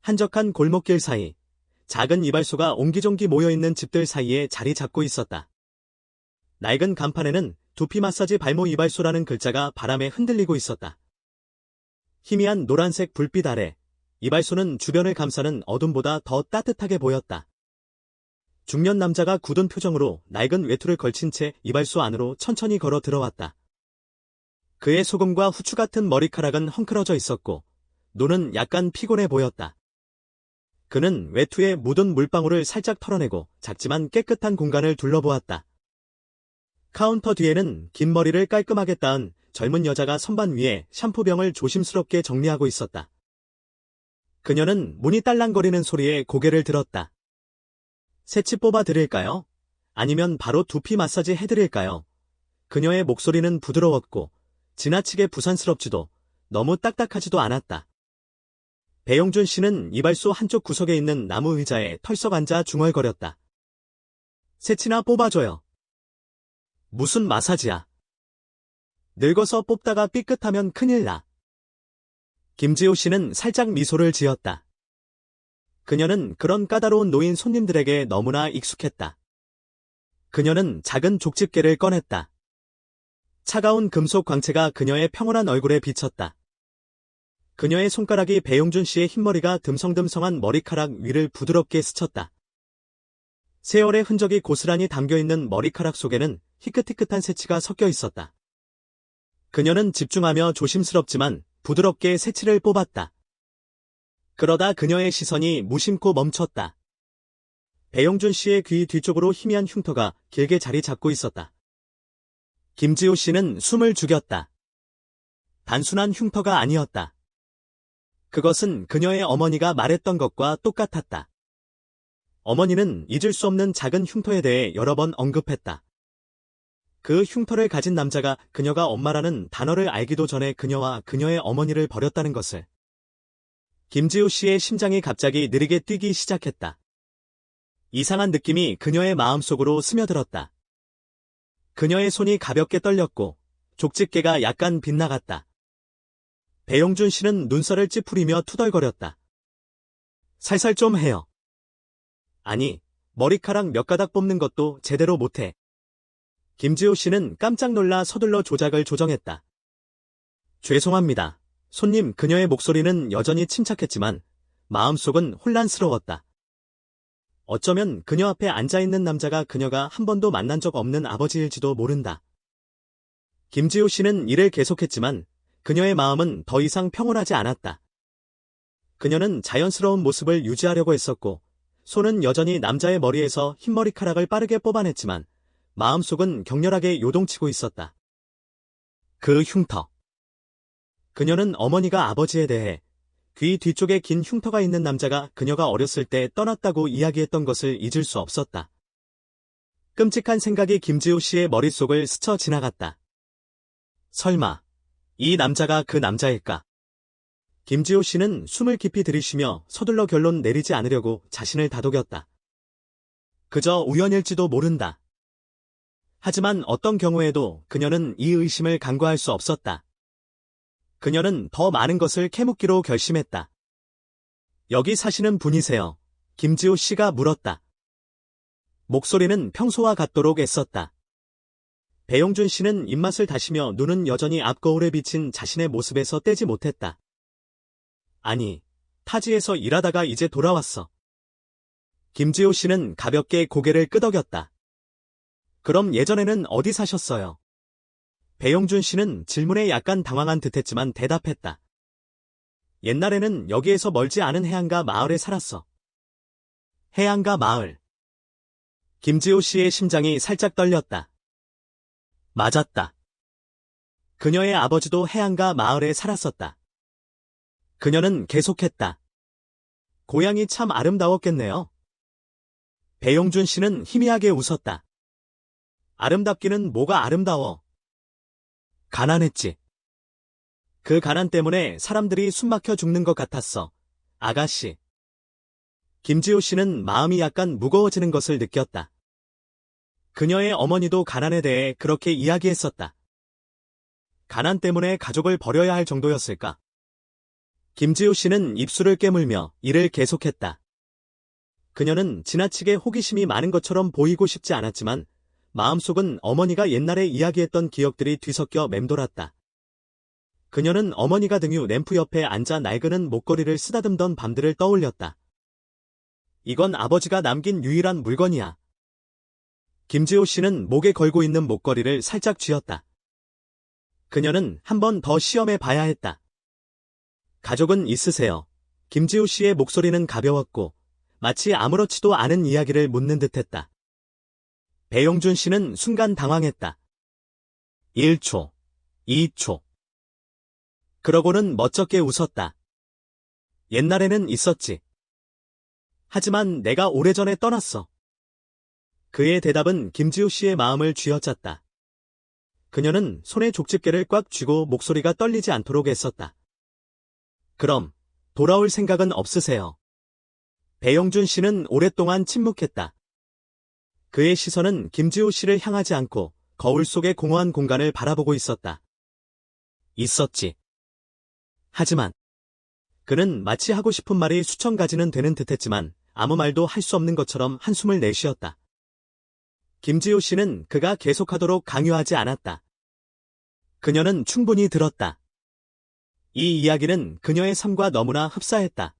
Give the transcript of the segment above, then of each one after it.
한적한 골목길 사이, 작은 이발소가 옹기종기 모여있는 집들 사이에 자리 잡고 있었다. 낡은 간판에는 두피 마사지 발모 이발소라는 글자가 바람에 흔들리고 있었다. 희미한 노란색 불빛 아래, 이발소는 주변을 감싸는 어둠보다 더 따뜻하게 보였다. 중년 남자가 굳은 표정으로 낡은 외투를 걸친 채 이발소 안으로 천천히 걸어 들어왔다. 그의 소금과 후추 같은 머리카락은 헝클어져 있었고, 눈은 약간 피곤해 보였다. 그는 외투에 묻은 물방울을 살짝 털어내고 작지만 깨끗한 공간을 둘러보았다. 카운터 뒤에는 긴 머리를 깔끔하게 따은 젊은 여자가 선반 위에 샴푸병을 조심스럽게 정리하고 있었다. 그녀는 문이 딸랑거리는 소리에 고개를 들었다. 새치 뽑아 드릴까요? 아니면 바로 두피 마사지 해드릴까요? 그녀의 목소리는 부드러웠고 지나치게 부산스럽지도 너무 딱딱하지도 않았다. 배용준 씨는 이발소 한쪽 구석에 있는 나무 의자에 털썩 앉아 중얼거렸다. 새치나 뽑아줘요. 무슨 마사지야? 늙어서 뽑다가 삐끗하면 큰일 나. 김지호 씨는 살짝 미소를 지었다. 그녀는 그런 까다로운 노인 손님들에게 너무나 익숙했다. 그녀는 작은 족집게를 꺼냈다. 차가운 금속 광채가 그녀의 평온한 얼굴에 비쳤다. 그녀의 손가락이 배용준 씨의 흰머리가 듬성듬성한 머리카락 위를 부드럽게 스쳤다. 세월의 흔적이 고스란히 담겨있는 머리카락 속에는 희끗희끗한 새치가 섞여 있었다. 그녀는 집중하며 조심스럽지만 부드럽게 새치를 뽑았다. 그러다 그녀의 시선이 무심코 멈췄다. 배용준 씨의 귀 뒤쪽으로 희미한 흉터가 길게 자리 잡고 있었다. 김지호 씨는 숨을 죽였다. 단순한 흉터가 아니었다. 그것은 그녀의 어머니가 말했던 것과 똑같았다. 어머니는 잊을 수 없는 작은 흉터에 대해 여러 번 언급했다. 그 흉터를 가진 남자가 그녀가 엄마라는 단어를 알기도 전에 그녀와 그녀의 어머니를 버렸다는 것을. 김지호 씨의 심장이 갑자기 느리게 뛰기 시작했다. 이상한 느낌이 그녀의 마음속으로 스며들었다. 그녀의 손이 가볍게 떨렸고 족집게가 약간 빗나갔다. 배용준 씨는 눈살을 찌푸리며 투덜거렸다. 살살 좀 해요. 아니, 머리카락 몇 가닥 뽑는 것도 제대로 못해. 김지호 씨는 깜짝 놀라 서둘러 조작을 조정했다. 죄송합니다. 손님. 그녀의 목소리는 여전히 침착했지만 마음속은 혼란스러웠다. 어쩌면 그녀 앞에 앉아있는 남자가 그녀가 한 번도 만난 적 없는 아버지일지도 모른다. 김지호 씨는 일을 계속했지만 그녀의 마음은 더 이상 평온하지 않았다. 그녀는 자연스러운 모습을 유지하려고 했었고 손은 여전히 남자의 머리에서 흰머리카락을 빠르게 뽑아냈지만 마음속은 격렬하게 요동치고 있었다. 그 흉터. 그녀는 어머니가 아버지에 대해 귀 뒤쪽에 긴 흉터가 있는 남자가 그녀가 어렸을 때 떠났다고 이야기했던 것을 잊을 수 없었다. 끔찍한 생각이 김지호 씨의 머릿속을 스쳐 지나갔다. 설마 이 남자가 그 남자일까? 김지호 씨는 숨을 깊이 들이쉬며 서둘러 결론 내리지 않으려고 자신을 다독였다. 그저 우연일지도 모른다. 하지만 어떤 경우에도 그녀는 이 의심을 간과할 수 없었다. 그녀는 더 많은 것을 캐묻기로 결심했다. 여기 사시는 분이세요? 김지호 씨가 물었다. 목소리는 평소와 같도록 애썼다. 배용준 씨는 입맛을 다시며 눈은 여전히 앞거울에 비친 자신의 모습에서 떼지 못했다. 아니, 타지에서 일하다가 이제 돌아왔어. 김지호 씨는 가볍게 고개를 끄덕였다. 그럼 예전에는 어디 사셨어요? 배용준 씨는 질문에 약간 당황한 듯했지만 대답했다. 옛날에는 여기에서 멀지 않은 해안가 마을에 살았어. 해안가 마을. 김지호 씨의 심장이 살짝 떨렸다. 맞았다. 그녀의 아버지도 해안가 마을에 살았었다. 그녀는 계속했다. 고향이 참 아름다웠겠네요. 배용준 씨는 희미하게 웃었다. 아름답기는 뭐가 아름다워. 가난했지. 그 가난 때문에 사람들이 숨막혀 죽는 것 같았어. 아가씨. 김지호 씨는 마음이 약간 무거워지는 것을 느꼈다. 그녀의 어머니도 가난에 대해 그렇게 이야기했었다. 가난 때문에 가족을 버려야 할 정도였을까? 김지호 씨는 입술을 깨물며 일을 계속했다. 그녀는 지나치게 호기심이 많은 것처럼 보이고 싶지 않았지만 마음속은 어머니가 옛날에 이야기했던 기억들이 뒤섞여 맴돌았다. 그녀는 어머니가 등유 램프 옆에 앉아 낡은 목걸이를 쓰다듬던 밤들을 떠올렸다. 이건 아버지가 남긴 유일한 물건이야. 김지호 씨는 목에 걸고 있는 목걸이를 살짝 쥐었다. 그녀는 한 번 더 시험해 봐야 했다. 가족은 있으세요? 김지호 씨의 목소리는 가벼웠고 마치 아무렇지도 않은 이야기를 묻는 듯했다. 배용준 씨는 순간 당황했다. 1초, 2초. 그러고는 멋쩍게 웃었다. 옛날에는 있었지. 하지만 내가 오래전에 떠났어. 그의 대답은 김지호 씨의 마음을 쥐어짰다. 그녀는 손에 족집게를 꽉 쥐고 목소리가 떨리지 않도록 애썼다. 그럼 돌아올 생각은 없으세요? 배용준 씨는 오랫동안 침묵했다. 그의 시선은 김지호 씨를 향하지 않고 거울 속의 공허한 공간을 바라보고 있었다. 있었지. 하지만 그는 마치 하고 싶은 말이 수천 가지는 되는 듯했지만 아무 말도 할 수 없는 것처럼 한숨을 내쉬었다. 김지호 씨는 그가 계속하도록 강요하지 않았다. 그녀는 충분히 들었다. 이 이야기는 그녀의 삶과 너무나 흡사했다.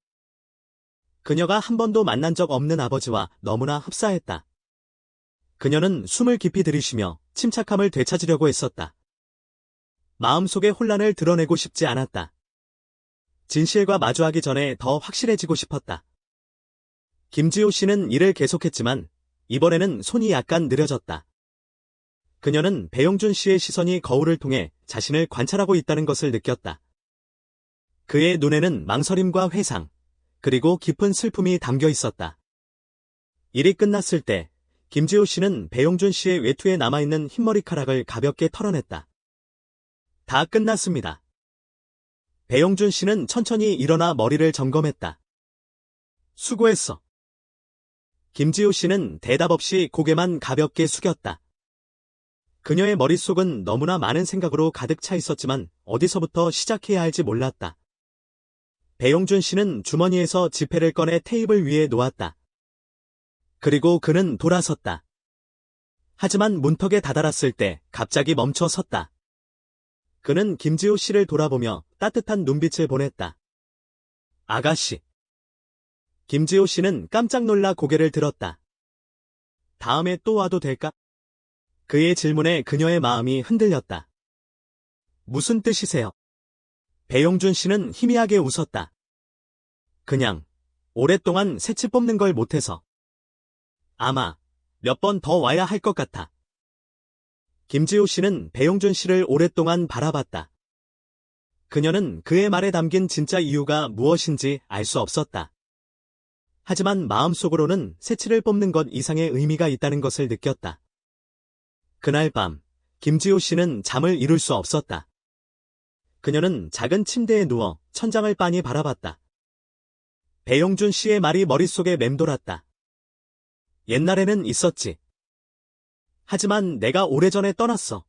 그녀가 한 번도 만난 적 없는 아버지와 너무나 흡사했다. 그녀는 숨을 깊이 들이쉬며 침착함을 되찾으려고 했었다. 마음속의 혼란을 드러내고 싶지 않았다. 진실과 마주하기 전에 더 확실해지고 싶었다. 김지호 씨는 일을 계속했지만 이번에는 손이 약간 느려졌다. 그녀는 배용준 씨의 시선이 거울을 통해 자신을 관찰하고 있다는 것을 느꼈다. 그의 눈에는 망설임과 회상, 그리고 깊은 슬픔이 담겨 있었다. 일이 끝났을 때 김지호 씨는 배용준 씨의 외투에 남아있는 흰머리카락을 가볍게 털어냈다. 다 끝났습니다. 배용준 씨는 천천히 일어나 머리를 점검했다. 수고했어. 김지호 씨는 대답 없이 고개만 가볍게 숙였다. 그녀의 머릿속은 너무나 많은 생각으로 가득 차 있었지만 어디서부터 시작해야 할지 몰랐다. 배용준 씨는 주머니에서 지폐를 꺼내 테이블 위에 놓았다. 그리고 그는 돌아섰다. 하지만 문턱에 다다랐을 때 갑자기 멈춰 섰다. 그는 김지호 씨를 돌아보며 따뜻한 눈빛을 보냈다. 아가씨. 김지호 씨는 깜짝 놀라 고개를 들었다. 다음에 또 와도 될까? 그의 질문에 그녀의 마음이 흔들렸다. 무슨 뜻이세요? 배용준 씨는 희미하게 웃었다. 그냥 오랫동안 새치 뽑는 걸 못해서. 아마 몇 번 더 와야 할 것 같아. 김지호 씨는 배용준 씨를 오랫동안 바라봤다. 그녀는 그의 말에 담긴 진짜 이유가 무엇인지 알 수 없었다. 하지만 마음속으로는 새치를 뽑는 것 이상의 의미가 있다는 것을 느꼈다. 그날 밤, 김지호 씨는 잠을 이룰 수 없었다. 그녀는 작은 침대에 누워 천장을 빤히 바라봤다. 배용준 씨의 말이 머릿속에 맴돌았다. 옛날에는 있었지. 하지만 내가 오래전에 떠났어.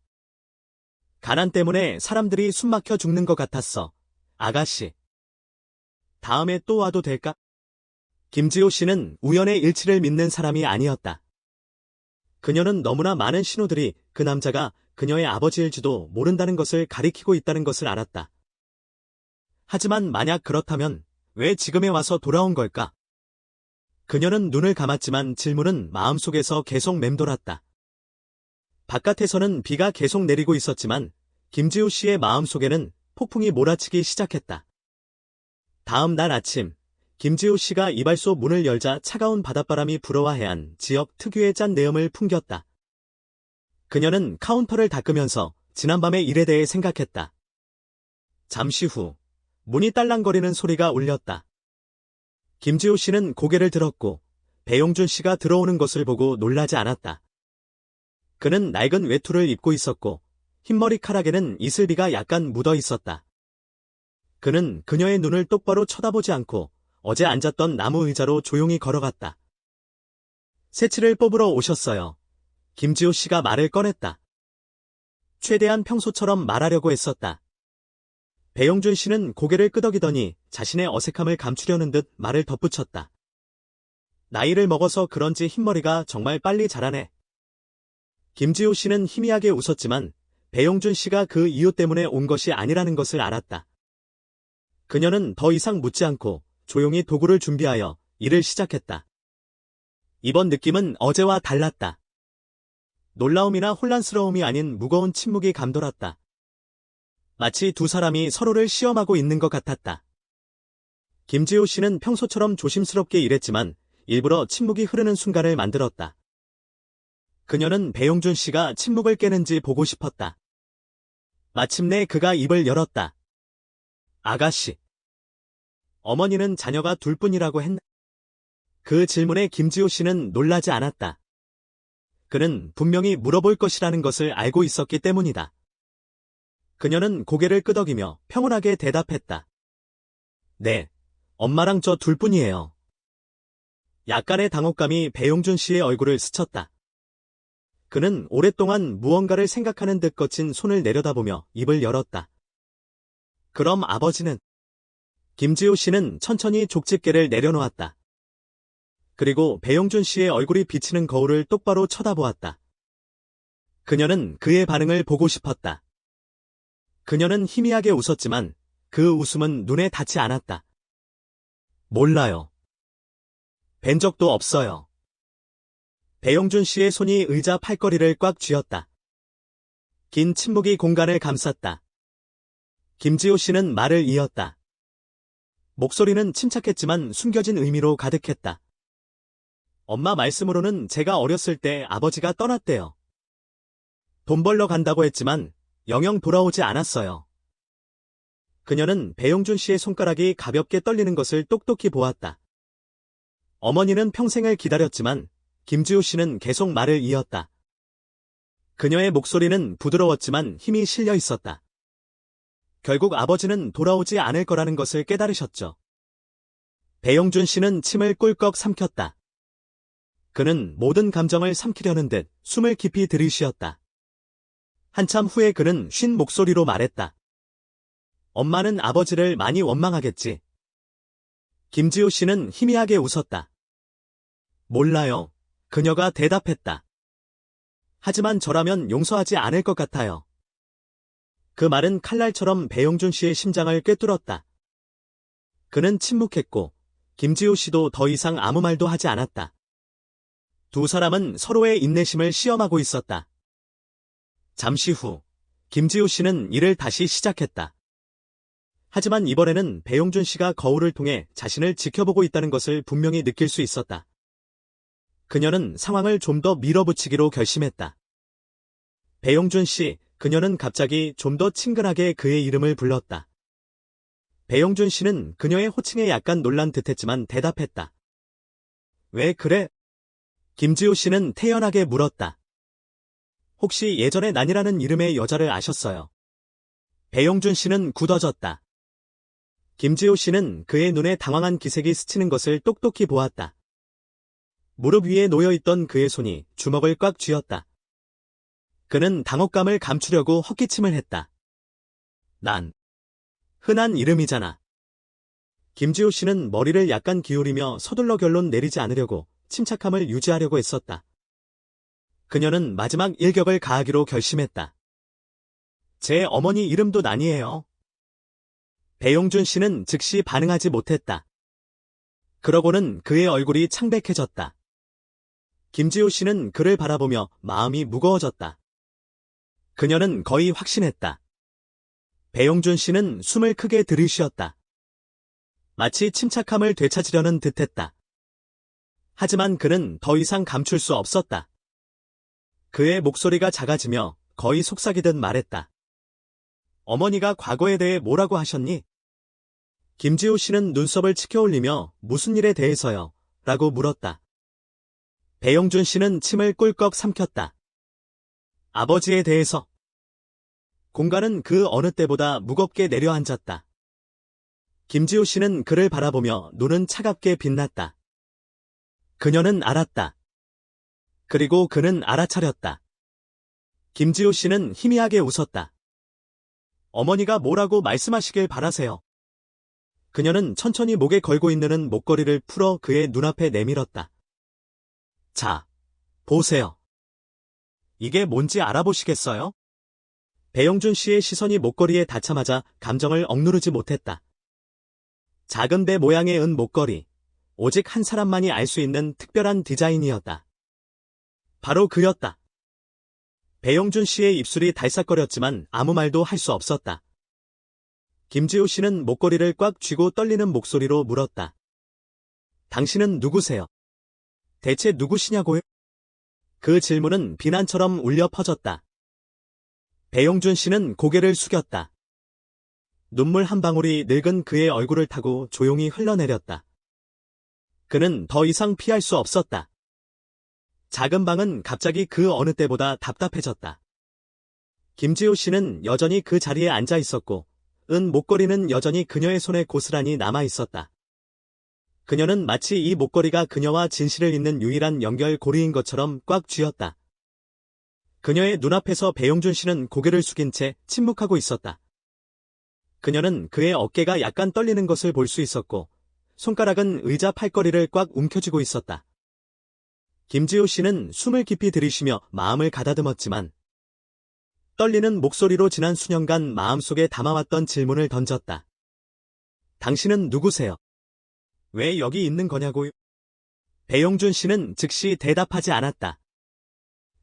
가난 때문에 사람들이 숨막혀 죽는 것 같았어. 아가씨. 다음에 또 와도 될까? 김지호 씨는 우연의 일치를 믿는 사람이 아니었다. 그녀는 너무나 많은 신호들이 그 남자가 그녀의 아버지일지도 모른다는 것을 가리키고 있다는 것을 알았다. 하지만 만약 그렇다면 왜 지금에 와서 돌아온 걸까? 그녀는 눈을 감았지만 질문은 마음속에서 계속 맴돌았다. 바깥에서는 비가 계속 내리고 있었지만 김지호 씨의 마음속에는 폭풍이 몰아치기 시작했다. 다음 날 아침, 김지호 씨가 이발소 문을 열자 차가운 바닷바람이 불어와 해안 지역 특유의 짠 내음을 풍겼다. 그녀는 카운터를 닦으면서 지난밤의 일에 대해 생각했다. 잠시 후 문이 딸랑거리는 소리가 울렸다. 김지호 씨는 고개를 들었고 배용준 씨가 들어오는 것을 보고 놀라지 않았다. 그는 낡은 외투를 입고 있었고 흰머리카락에는 이슬비가 약간 묻어 있었다. 그는 그녀의 눈을 똑바로 쳐다보지 않고 어제 앉았던 나무 의자로 조용히 걸어갔다. 새치를 뽑으러 오셨어요. 김지호 씨가 말을 꺼냈다. 최대한 평소처럼 말하려고 했었다. 배용준 씨는 고개를 끄덕이더니 자신의 어색함을 감추려는 듯 말을 덧붙였다. 나이를 먹어서 그런지 흰머리가 정말 빨리 자라네. 김지호 씨는 희미하게 웃었지만 배용준 씨가 그 이유 때문에 온 것이 아니라는 것을 알았다. 그녀는 더 이상 묻지 않고 조용히 도구를 준비하여 일을 시작했다. 이번 느낌은 어제와 달랐다. 놀라움이나 혼란스러움이 아닌 무거운 침묵이 감돌았다. 마치 두 사람이 서로를 시험하고 있는 것 같았다. 김지호 씨는 평소처럼 조심스럽게 일했지만 일부러 침묵이 흐르는 순간을 만들었다. 그녀는 배용준 씨가 침묵을 깨는지 보고 싶었다. 마침내 그가 입을 열었다. 아가씨. 어머니는 자녀가 둘뿐이라고 했나? 그 질문에 김지호 씨는 놀라지 않았다. 그는 분명히 물어볼 것이라는 것을 알고 있었기 때문이다. 그녀는 고개를 끄덕이며 평온하게 대답했다. 네, 엄마랑 저 둘뿐이에요. 약간의 당혹감이 배용준 씨의 얼굴을 스쳤다. 그는 오랫동안 무언가를 생각하는 듯 거친 손을 내려다보며 입을 열었다. 그럼 아버지는? 김지호 씨는 천천히 족집게를 내려놓았다. 그리고 배용준 씨의 얼굴이 비치는 거울을 똑바로 쳐다보았다. 그녀는 그의 반응을 보고 싶었다. 그녀는 희미하게 웃었지만 그 웃음은 눈에 닿지 않았다. 몰라요. 뵌 적도 없어요. 배용준 씨의 손이 의자 팔걸이를 꽉 쥐었다. 긴 침묵이 공간을 감쌌다. 김지호 씨는 말을 이었다. 목소리는 침착했지만 숨겨진 의미로 가득했다. 엄마 말씀으로는 제가 어렸을 때 아버지가 떠났대요. 돈 벌러 간다고 했지만 영영 돌아오지 않았어요. 그녀는 배용준 씨의 손가락이 가볍게 떨리는 것을 똑똑히 보았다. 어머니는 평생을 기다렸지만 김지호 씨는 계속 말을 이었다. 그녀의 목소리는 부드러웠지만 힘이 실려 있었다. 결국 아버지는 돌아오지 않을 거라는 것을 깨달으셨죠. 배용준 씨는 침을 꿀꺽 삼켰다. 그는 모든 감정을 삼키려는 듯 숨을 깊이 들이쉬었다. 한참 후에 그는 쉰 목소리로 말했다. 엄마는 아버지를 많이 원망하겠지. 김지호 씨는 희미하게 웃었다. 몰라요. 그녀가 대답했다. 하지만 저라면 용서하지 않을 것 같아요. 그 말은 칼날처럼 배용준 씨의 심장을 꿰뚫었다. 그는 침묵했고 김지호 씨도 더 이상 아무 말도 하지 않았다. 두 사람은 서로의 인내심을 시험하고 있었다. 잠시 후 김지호 씨는 일을 다시 시작했다. 하지만 이번에는 배용준 씨가 거울을 통해 자신을 지켜보고 있다는 것을 분명히 느낄 수 있었다. 그녀는 상황을 좀 더 밀어붙이기로 결심했다. 배용준 씨, 그녀는 갑자기 좀 더 친근하게 그의 이름을 불렀다. 배용준 씨는 그녀의 호칭에 약간 놀란 듯했지만 대답했다. 왜 그래? 김지호 씨는 태연하게 물었다. 혹시 예전에 난이라는 이름의 여자를 아셨어요? 배용준 씨는 굳어졌다. 김지호 씨는 그의 눈에 당황한 기색이 스치는 것을 똑똑히 보았다. 무릎 위에 놓여있던 그의 손이 주먹을 꽉 쥐었다. 그는 당혹감을 감추려고 헛기침을 했다. 난 흔한 이름이잖아. 김지호 씨는 머리를 약간 기울이며 서둘러 결론 내리지 않으려고 침착함을 유지하려고 했었다. 그녀는 마지막 일격을 가하기로 결심했다. 제 어머니 이름도 난이에요. 배용준 씨는 즉시 반응하지 못했다. 그러고는 그의 얼굴이 창백해졌다. 김지호 씨는 그를 바라보며 마음이 무거워졌다. 그녀는 거의 확신했다. 배용준 씨는 숨을 크게 들이쉬었다. 마치 침착함을 되찾으려는 듯했다. 하지만 그는 더 이상 감출 수 없었다. 그의 목소리가 작아지며 거의 속삭이듯 말했다. 어머니가 과거에 대해 뭐라고 하셨니? 김지호 씨는 눈썹을 치켜올리며 무슨 일에 대해서요? 라고 물었다. 배용준 씨는 침을 꿀꺽 삼켰다. 아버지에 대해서. 공간은 그 어느 때보다 무겁게 내려앉았다. 김지호 씨는 그를 바라보며 눈은 차갑게 빛났다. 그녀는 알았다. 그리고 그는 알아차렸다. 김지호 씨는 희미하게 웃었다. 어머니가 뭐라고 말씀하시길 바라세요. 그녀는 천천히 목에 걸고 있는 목걸이를 풀어 그의 눈앞에 내밀었다. 자, 보세요. 이게 뭔지 알아보시겠어요? 배용준 씨의 시선이 목걸이에 닿자마자 감정을 억누르지 못했다. 작은 배 모양의 은 목걸이. 오직 한 사람만이 알 수 있는 특별한 디자인이었다. 바로 그였다. 배용준 씨의 입술이 달싹거렸지만 아무 말도 할 수 없었다. 김지호 씨는 목걸이를 꽉 쥐고 떨리는 목소리로 물었다. 당신은 누구세요? 대체 누구시냐고요? 그 질문은 비난처럼 울려 퍼졌다. 배용준 씨는 고개를 숙였다. 눈물 한 방울이 늙은 그의 얼굴을 타고 조용히 흘러내렸다. 그는 더 이상 피할 수 없었다. 작은 방은 갑자기 그 어느 때보다 답답해졌다. 김지호 씨는 여전히 그 자리에 앉아 있었고, 은 목걸이는 여전히 그녀의 손에 고스란히 남아 있었다. 그녀는 마치 이 목걸이가 그녀와 진실을 잇는 유일한 연결고리인 것처럼 꽉 쥐었다. 그녀의 눈앞에서 배용준 씨는 고개를 숙인 채 침묵하고 있었다. 그녀는 그의 어깨가 약간 떨리는 것을 볼 수 있었고, 손가락은 의자 팔걸이를 꽉 움켜쥐고 있었다. 김지호 씨는 숨을 깊이 들이쉬며 마음을 가다듬었지만, 떨리는 목소리로 지난 수년간 마음속에 담아왔던 질문을 던졌다. 당신은 누구세요? 왜 여기 있는 거냐고요? 배용준 씨는 즉시 대답하지 않았다.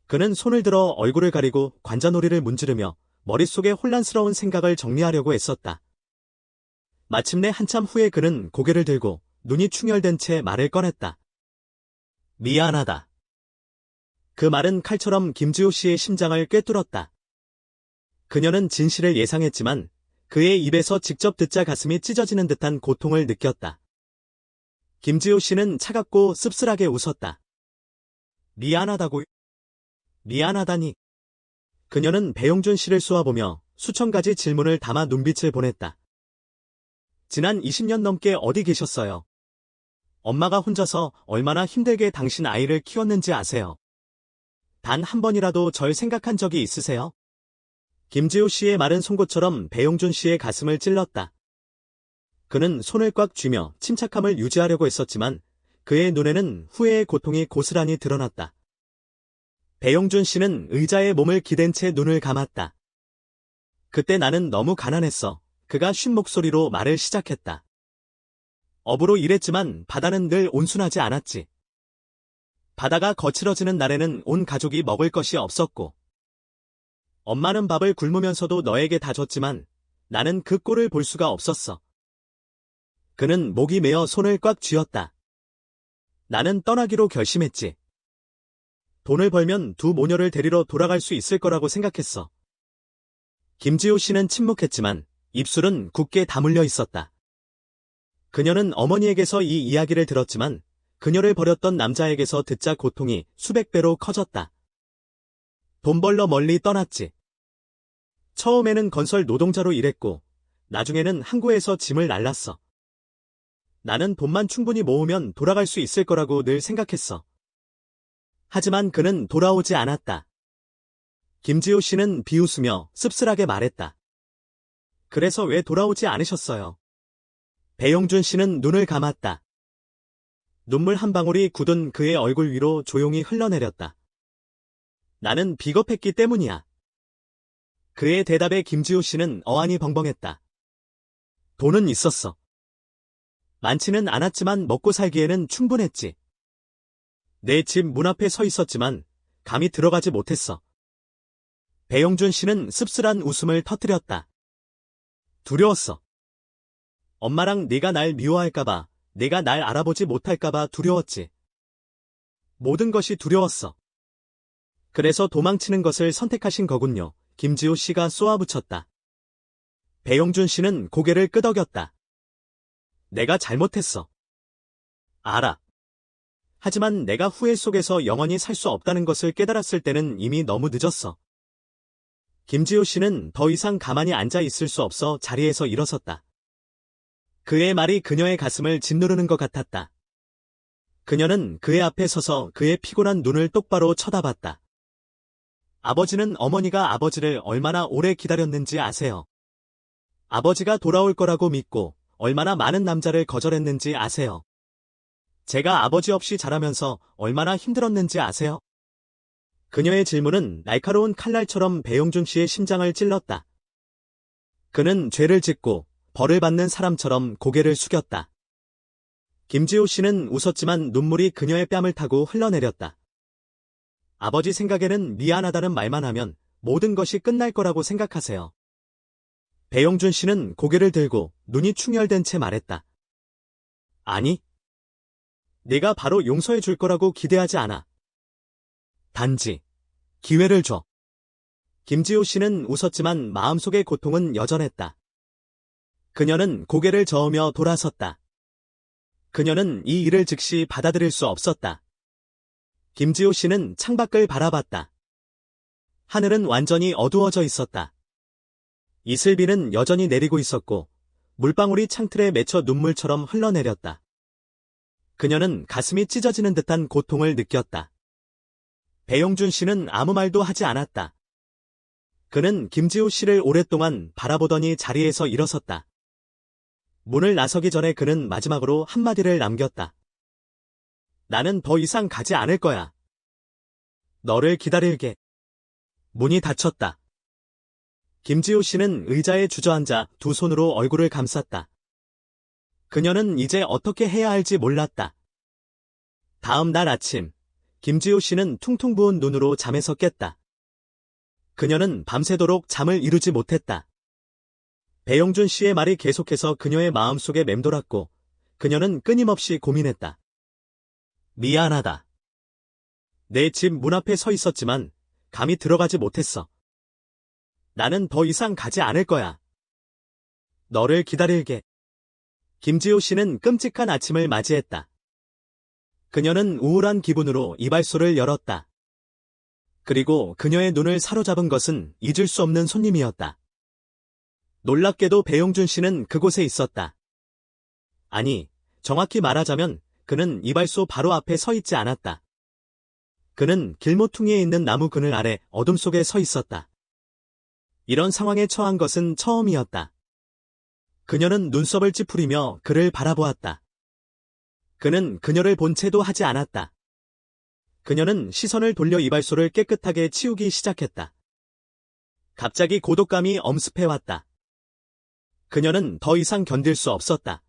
그는 손을 들어 얼굴을 가리고 관자놀이를 문지르며 머릿속에 혼란스러운 생각을 정리하려고 애썼다. 마침내 한참 후에 그는 고개를 들고 눈이 충혈된 채 말을 꺼냈다. 미안하다. 그 말은 칼처럼 김지호 씨의 심장을 꿰뚫었다. 그녀는 진실을 예상했지만 그의 입에서 직접 듣자 가슴이 찢어지는 듯한 고통을 느꼈다. 김지호 씨는 차갑고 씁쓸하게 웃었다. 미안하다고요? 미안하다니. 그녀는 배용준 씨를 쏘아보며 수천 가지 질문을 담아 눈빛을 보냈다. 지난 20년 넘게 어디 계셨어요? 엄마가 혼자서 얼마나 힘들게 당신 아이를 키웠는지 아세요? 단 한 번이라도 절 생각한 적이 있으세요? 김지호 씨의 말은 송곳처럼 배용준 씨의 가슴을 찔렀다. 그는 손을 꽉 쥐며 침착함을 유지하려고 했었지만 그의 눈에는 후회의 고통이 고스란히 드러났다. 배용준 씨는 의자에 몸을 기댄 채 눈을 감았다. 그때 나는 너무 가난했어. 그가 쉰 목소리로 말을 시작했다. 업으로 일했지만 바다는 늘 온순하지 않았지. 바다가 거칠어지는 날에는 온 가족이 먹을 것이 없었고, 엄마는 밥을 굶으면서도 너에게 다 줬지만 나는 그 꼴을 볼 수가 없었어. 그는 목이 메어 손을 꽉 쥐었다. 나는 떠나기로 결심했지. 돈을 벌면 두 모녀를 데리러 돌아갈 수 있을 거라고 생각했어. 김지호 씨는 침묵했지만 입술은 굳게 다물려 있었다. 그녀는 어머니에게서 이 이야기를 들었지만 그녀를 버렸던 남자에게서 듣자 고통이 수백 배로 커졌다. 돈 벌러 멀리 떠났지. 처음에는 건설 노동자로 일했고 나중에는 항구에서 짐을 날랐어. 나는 돈만 충분히 모으면 돌아갈 수 있을 거라고 늘 생각했어. 하지만 그는 돌아오지 않았다. 김지호 씨는 비웃으며 씁쓸하게 말했다. 그래서 왜 돌아오지 않으셨어요? 배용준 씨는 눈을 감았다. 눈물 한 방울이 굳은 그의 얼굴 위로 조용히 흘러내렸다. 나는 비겁했기 때문이야. 그의 대답에 김지호 씨는 어안이 벙벙했다. 돈은 있었어. 많지는 않았지만 먹고 살기에는 충분했지. 내 집 문 앞에 서 있었지만 감히 들어가지 못했어. 배용준 씨는 씁쓸한 웃음을 터뜨렸다. 두려웠어. 엄마랑 네가 날 미워할까봐, 네가 날 알아보지 못할까봐 두려웠지. 모든 것이 두려웠어. 그래서 도망치는 것을 선택하신 거군요. 김지호 씨가 쏘아붙였다. 배용준 씨는 고개를 끄덕였다. 내가 잘못했어. 알아. 하지만 내가 후회 속에서 영원히 살 수 없다는 것을 깨달았을 때는 이미 너무 늦었어. 김지호 씨는 더 이상 가만히 앉아 있을 수 없어 자리에서 일어섰다. 그의 말이 그녀의 가슴을 짓누르는 것 같았다. 그녀는 그의 앞에 서서 그의 피곤한 눈을 똑바로 쳐다봤다. 아버지는 어머니가 아버지를 얼마나 오래 기다렸는지 아세요? 아버지가 돌아올 거라고 믿고 얼마나 많은 남자를 거절했는지 아세요? 제가 아버지 없이 자라면서 얼마나 힘들었는지 아세요? 그녀의 질문은 날카로운 칼날처럼 배용준 씨의 심장을 찔렀다. 그는 죄를 짓고 벌을 받는 사람처럼 고개를 숙였다. 김지호 씨는 웃었지만 눈물이 그녀의 뺨을 타고 흘러내렸다. 아버지 생각에는 미안하다는 말만 하면 모든 것이 끝날 거라고 생각하세요. 배용준 씨는 고개를 들고 눈이 충혈된 채 말했다. 아니, 네가 바로 용서해 줄 거라고 기대하지 않아. 단지 기회를 줘. 김지호 씨는 웃었지만 마음속의 고통은 여전했다. 그녀는 고개를 저으며 돌아섰다. 그녀는 이 일을 즉시 받아들일 수 없었다. 김지호 씨는 창밖을 바라봤다. 하늘은 완전히 어두워져 있었다. 이슬비는 여전히 내리고 있었고 물방울이 창틀에 맺혀 눈물처럼 흘러내렸다. 그녀는 가슴이 찢어지는 듯한 고통을 느꼈다. 배용준 씨는 아무 말도 하지 않았다. 그는 김지호 씨를 오랫동안 바라보더니 자리에서 일어섰다. 문을 나서기 전에 그는 마지막으로 한마디를 남겼다. 나는 더 이상 가지 않을 거야. 너를 기다릴게. 문이 닫혔다. 김지호 씨는 의자에 주저앉아 두 손으로 얼굴을 감쌌다. 그녀는 이제 어떻게 해야 할지 몰랐다. 다음 날 아침, 김지호 씨는 퉁퉁 부은 눈으로 잠에서 깼다. 그녀는 밤새도록 잠을 이루지 못했다. 배용준 씨의 말이 계속해서 그녀의 마음속에 맴돌았고 그녀는 끊임없이 고민했다. 미안하다. 내 집 문 앞에 서 있었지만 감히 들어가지 못했어. 나는 더 이상 가지 않을 거야. 너를 기다릴게. 김지호 씨는 끔찍한 아침을 맞이했다. 그녀는 우울한 기분으로 이발소를 열었다. 그리고 그녀의 눈을 사로잡은 것은 잊을 수 없는 손님이었다. 놀랍게도 배용준 씨는 그곳에 있었다. 아니, 정확히 말하자면 그는 이발소 바로 앞에 서 있지 않았다. 그는 길모퉁이에 있는 나무 그늘 아래 어둠 속에 서 있었다. 이런 상황에 처한 것은 처음이었다. 그녀는 눈썹을 찌푸리며 그를 바라보았다. 그는 그녀를 본 채도 하지 않았다. 그녀는 시선을 돌려 이발소를 깨끗하게 치우기 시작했다. 갑자기 고독감이 엄습해왔다. 그녀는 더 이상 견딜 수 없었다.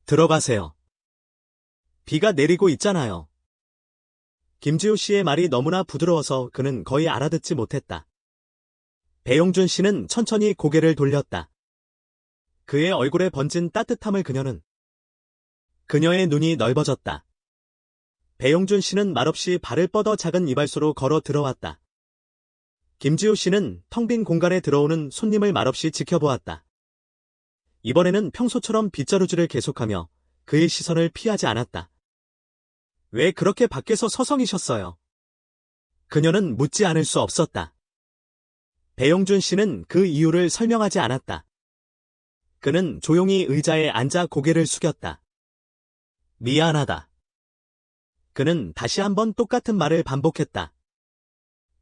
들어가세요. 비가 내리고 있잖아요. 김지호 씨의 말이 너무나 부드러워서 그는 거의 알아듣지 못했다. 배용준 씨는 천천히 고개를 돌렸다. 그의 얼굴에 번진 따뜻함을 그녀의 눈이 넓어졌다. 배용준 씨는 말없이 발을 뻗어 작은 이발소로 걸어 들어왔다. 김지호 씨는 텅 빈 공간에 들어오는 손님을 말없이 지켜보았다. 이번에는 평소처럼 빗자루질을 계속하며 그의 시선을 피하지 않았다. 왜 그렇게 밖에서 서성이셨어요? 그녀는 묻지 않을 수 없었다. 배용준 씨는 그 이유를 설명하지 않았다. 그는 조용히 의자에 앉아 고개를 숙였다. 미안하다. 그는 다시 한번 똑같은 말을 반복했다.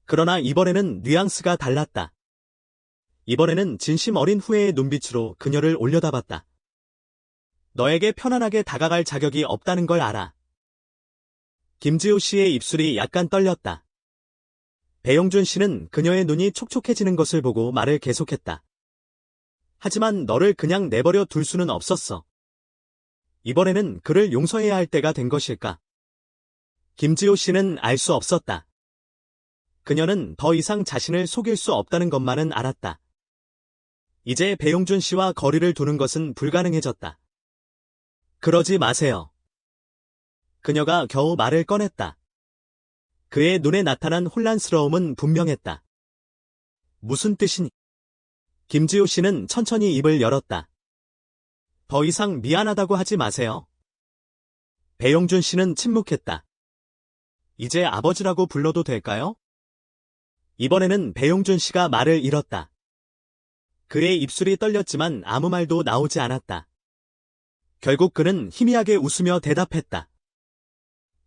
그러나 이번에는 뉘앙스가 달랐다. 이번에는 진심 어린 후회의 눈빛으로 그녀를 올려다봤다. 너에게 편안하게 다가갈 자격이 없다는 걸 알아. 김지호 씨의 입술이 약간 떨렸다. 배용준 씨는 그녀의 눈이 촉촉해지는 것을 보고 말을 계속했다. 하지만 너를 그냥 내버려 둘 수는 없었어. 이번에는 그를 용서해야 할 때가 된 것일까? 김지호 씨는 알 수 없었다. 그녀는 더 이상 자신을 속일 수 없다는 것만은 알았다. 이제 배용준 씨와 거리를 두는 것은 불가능해졌다. 그러지 마세요. 그녀가 겨우 말을 꺼냈다. 그의 눈에 나타난 혼란스러움은 분명했다. 무슨 뜻이니? 김지호 씨는 천천히 입을 열었다. 더 이상 미안하다고 하지 마세요. 배용준 씨는 침묵했다. 이제 아버지라고 불러도 될까요? 이번에는 배용준 씨가 말을 잃었다. 그의 입술이 떨렸지만 아무 말도 나오지 않았다. 결국 그는 희미하게 웃으며 대답했다.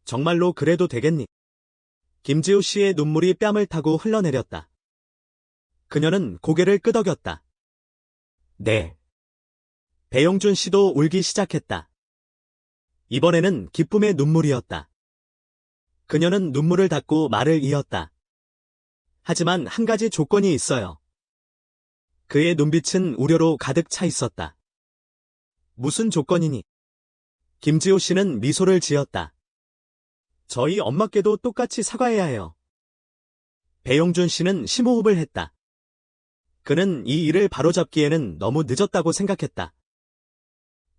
정말로 그래도 되겠니? 김지호 씨의 눈물이 뺨을 타고 흘러내렸다. 그녀는 고개를 끄덕였다. 네. 배용준 씨도 울기 시작했다. 이번에는 기쁨의 눈물이었다. 그녀는 눈물을 닦고 말을 이었다. 하지만 한 가지 조건이 있어요. 그의 눈빛은 우려로 가득 차 있었다. 무슨 조건이니? 김지호 씨는 미소를 지었다. 저희 엄마께도 똑같이 사과해야 해요. 배용준 씨는 심호흡을 했다. 그는 이 일을 바로잡기에는 너무 늦었다고 생각했다.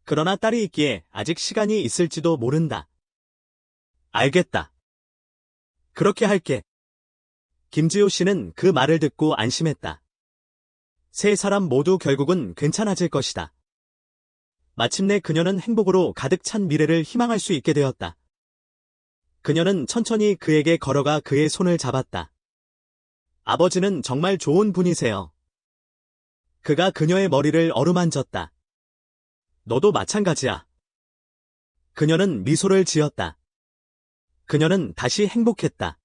그러나 딸이 있기에 아직 시간이 있을지도 모른다. 알겠다. 그렇게 할게. 김지호 씨는 그 말을 듣고 안심했다. 세 사람 모두 결국은 괜찮아질 것이다. 마침내 그녀는 행복으로 가득 찬 미래를 희망할 수 있게 되었다. 그녀는 천천히 그에게 걸어가 그의 손을 잡았다. 아버지는 정말 좋은 분이세요. 그가 그녀의 머리를 어루만졌다. 너도 마찬가지야. 그녀는 미소를 지었다. 그녀는 다시 행복했다.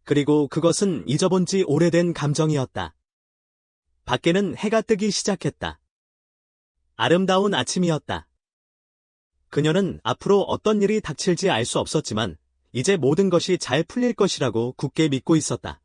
그리고 그것은 잊어본 지 오래된 감정이었다. 밖에는 해가 뜨기 시작했다. 아름다운 아침이었다. 그녀는 앞으로 어떤 일이 닥칠지 알 수 없었지만 이제 모든 것이 잘 풀릴 것이라고 굳게 믿고 있었다.